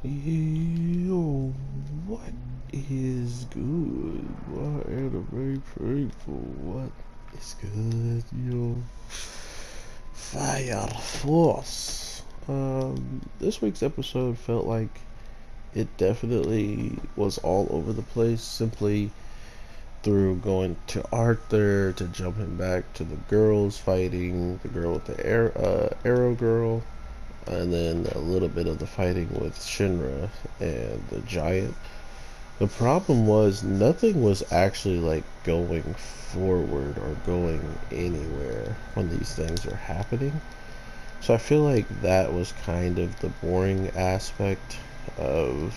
Yo, what is good? What anime faithful? What is good, yo? Fire Force. This week's episode felt like it definitely was all over the place, simply through going to Arthur to jumping back to the girls fighting, the girl with the arrow girl, and then a little bit of the fighting with Shinra and the giant. The problem was nothing was actually like going forward or going anywhere when these things are happening. So I feel like that was kind of the boring aspect of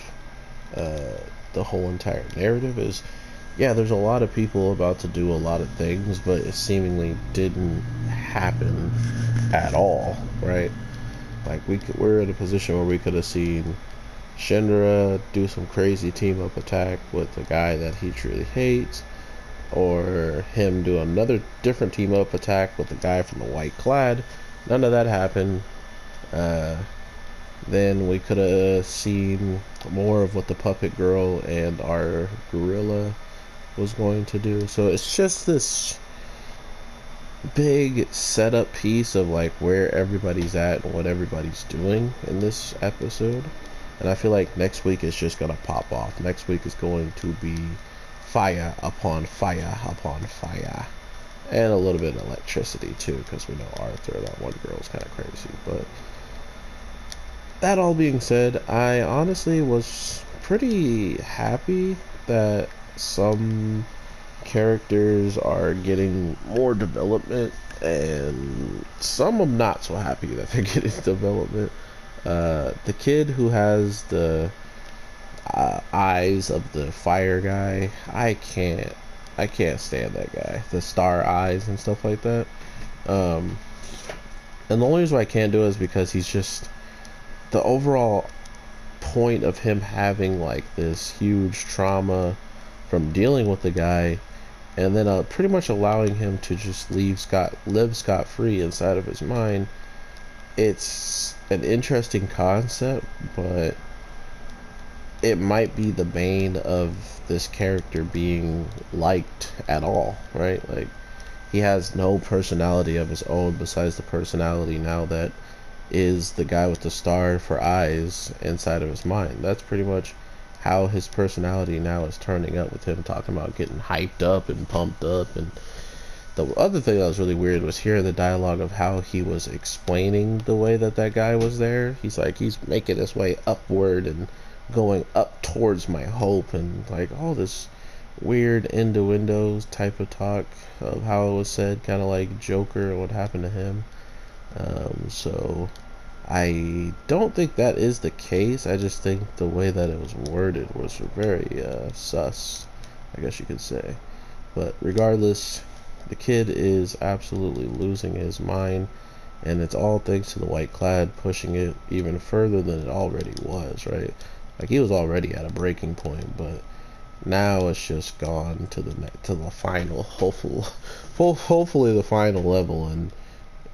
uh, the whole entire narrative. Is yeah, there's a lot of people about to do a lot of things, but it seemingly didn't happen at all, right? Like we're in a position where we could have seen Shinra do some crazy team up attack with a guy that he truly hates, or him do another different team up attack with the guy from the White Clad. None of that happened. Uh, then we could have seen more of what the puppet girl and our gorilla was going to do. So it's just this big setup piece of like where everybody's at and what everybody's doing in this episode. And I feel like next week is just gonna pop off. Next week is going to be fire upon fire upon fire. And a little bit of electricity too, because we know Arthur, that one girl's kind of crazy. But that all being said, I honestly was pretty happy that some characters are getting more development, and some I'm not so happy that they're getting development. The kid who has the eyes of the fire guy, I can't stand that guy. The star eyes and stuff like that. Um, and the only reason why I can't do it is because he's just the overall point of him having like this huge trauma from dealing with the guy, and then pretty much allowing him to just live scot free inside of his mind. It's an interesting concept, but it might be the bane of this character being liked at all, right? Like, he has no personality of his own besides the personality now that is the guy with the star for eyes inside of his mind. That's pretty much how his personality now is turning up, with him talking about getting hyped up and pumped up. And the other thing that was really weird was hearing the dialogue of how he was explaining the way that that guy was there. He's like, he's making his way upward and going up towards my hope, and like all this weird innuendos type of talk of how it was said, kind of like Joker and what happened to him. So I don't think that is the case. I just think the way that it was worded was very sus, I guess you could say. But regardless, the kid is absolutely losing his mind, and it's all thanks to the White Clad pushing it even further than it already was, right? Like, he was already at a breaking point, but now it's just gone to the final, hopefully the final level, and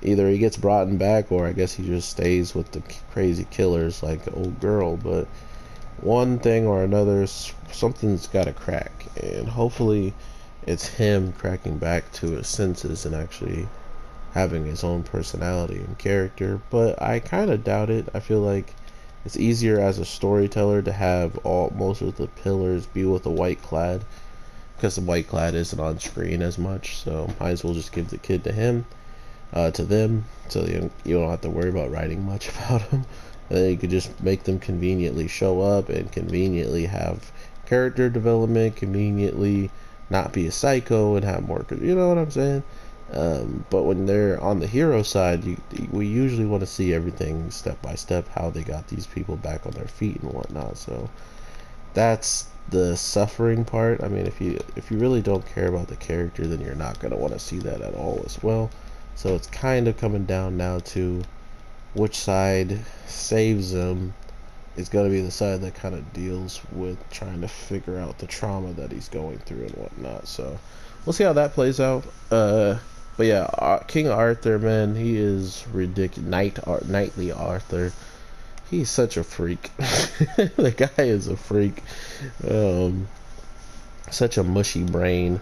either he gets brought back, or I guess he just stays with the crazy killers like the old girl. But one thing or another, something's got to crack, and hopefully it's him cracking back to his senses and actually having his own personality and character. But I kind of doubt it. I feel like it's easier as a storyteller to have most of the pillars be with the White Clad, because the White Clad isn't on screen as much. So might as well just give the kid to him, to them, so you don't have to worry about writing much about them. And then you could just make them conveniently show up and conveniently have character development, conveniently not be a psycho and have more, you know what I'm saying? But when they're on the hero side, we usually want to see everything step by step, how they got these people back on their feet and whatnot. So that's the suffering part. I mean, if you really don't care about the character, then you're not going to want to see that at all as well. So it's kind of coming down now to which side saves him is going to be the side that kind of deals with trying to figure out the trauma that he's going through and whatnot. So we'll see how that plays out. But yeah, King Arthur, man, he is ridiculous. Knightly Arthur. He's such a freak. The guy is a freak. Um, Such a mushy brain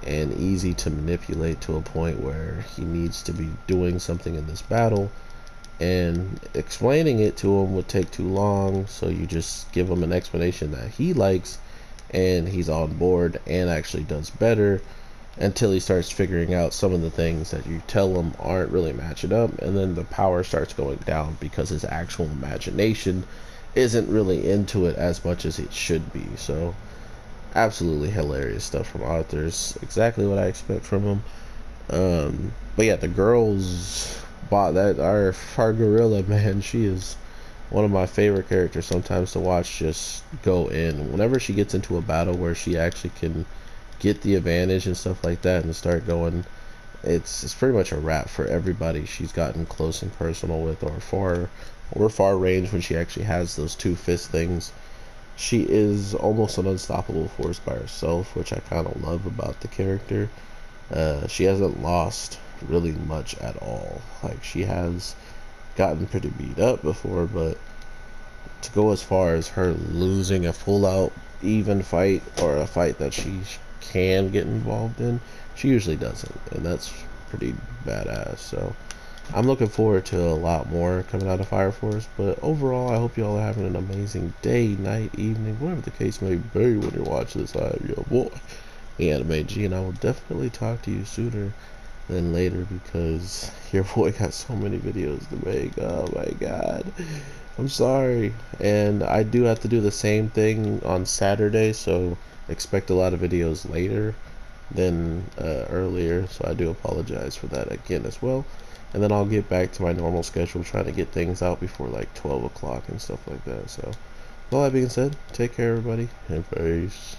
and easy to manipulate to a point where he needs to be doing something in this battle, and explaining it to him would take too long, so you just give him an explanation that he likes and he's on board and actually does better, until he starts figuring out some of the things that you tell him aren't really matching up, and then the power starts going down because his actual imagination isn't really into it as much as it should be. So absolutely hilarious stuff from Arthur's, exactly what I expect from him. But yeah, the girls bought that. Our gorilla, man, she is one of my favorite characters sometimes to watch just go in. Whenever she gets into a battle where she actually can get the advantage and stuff like that and start going, it's pretty much a wrap for everybody she's gotten close and personal with, or far range when she actually has those two fist things. She is almost an unstoppable force by herself, which I kind of love about the character. She hasn't lost really much at all. Like, she has gotten pretty beat up before, but to go as far as her losing a full out even fight, or a fight that she can get involved in, she usually doesn't, and that's pretty badass. So I'm looking forward to a lot more coming out of Fire Force. But overall, I hope you all are having an amazing day, night, evening, whatever the case may be when you're watching this. I am your boy, the Anime G, and I will definitely talk to you sooner than later, because your boy got so many videos to make. Oh my god, I'm sorry. And I do have to do the same thing on Saturday, so expect a lot of videos later than earlier, so I do apologize for that again as well. And then I'll get back to my normal schedule, trying to get things out before like 12 o'clock and stuff like that. So with all that being said, take care everybody, and peace.